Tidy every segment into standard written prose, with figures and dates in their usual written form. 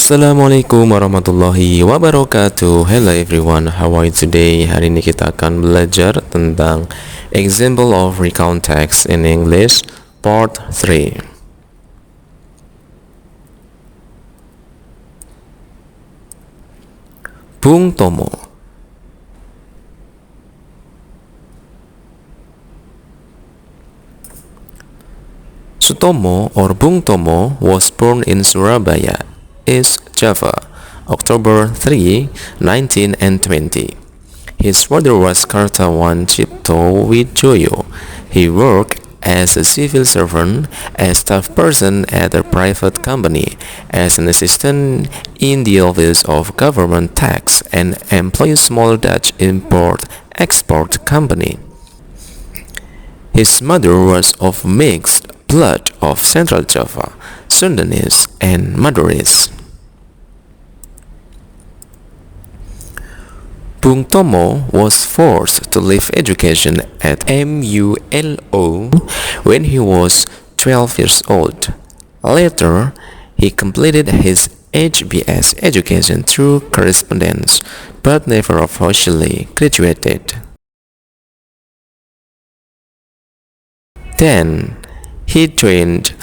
Assalamualaikum warahmatullahi wabarakatuh. Hello everyone, how are you today? Hari ini kita akan belajar tentang Example of Recount Text in English Part 3. Bung Tomo. Sutomo or Bung Tomo was born in Surabaya, East Java, October 3, 1920. His father was Kartawan Cipto Wijoyo. He worked as a civil servant, a staff person at a private company, as an assistant in the Office of Government Tax, and employed small Dutch import-export company. His mother was of mixed blood of Central Java, Sundanese, and Madurese. Bung Tomo was forced to leave education at MULO when he was 12 years old. Later, he completed his HBS education through correspondence, but never officially graduated. Then, he joined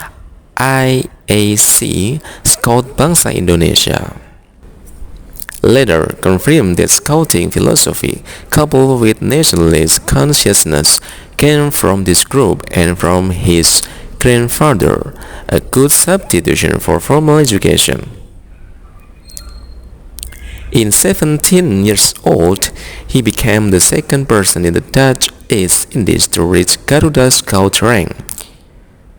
IAC Scout Bangsa Indonesia. Later confirmed that scouting philosophy, coupled with nationalist consciousness, came from this group and from his grandfather, a good substitution for formal education. In 17 years old, he became the second person in the Dutch East Indies to reach Garuda Scout rank.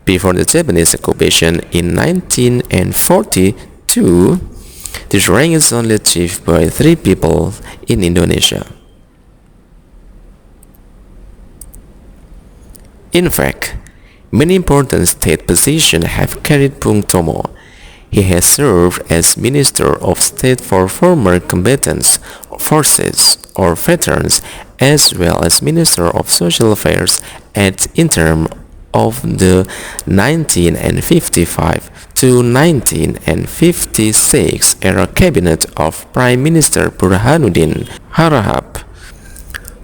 Before the Japanese occupation in 1942, this rank is only achieved by 3 people in Indonesia. In fact, many important state positions have carried Bung Tomo. He has served as Minister of State for former combatants, forces, or veterans, as well as Minister of Social Affairs at interim of the 1955 to 1956 era cabinet of Prime Minister Burhanuddin Harahap.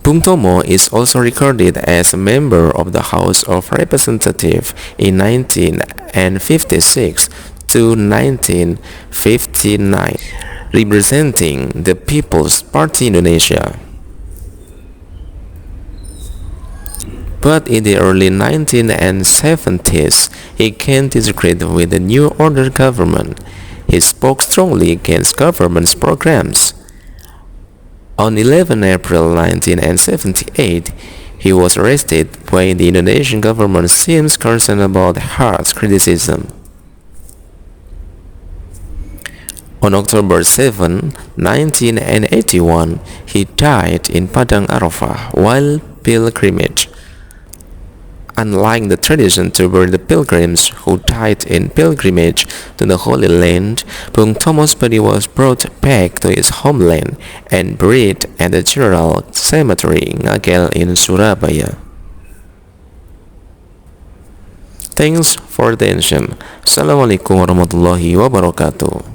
Bung Tomo is also recorded as a member of the House of Representatives in 1956 to 1959, representing the People's Party Indonesia. But in the early 1970s, he came to disagree with the New Order government. He spoke strongly against government's programs. On 11 April 1978, he was arrested when the Indonesian government seems concerned about harsh criticism. On October 7, 1981, he died in Padang Arafah while pilgrimage. Unlike the tradition to bury the pilgrims who died in pilgrimage to the Holy Land, Bung Tomo's body was brought back to his homeland and buried at the General Cemetery Ngagel in Surabaya. Thanks for the attention. Assalamualaikum warahmatullahi wabarakatuh.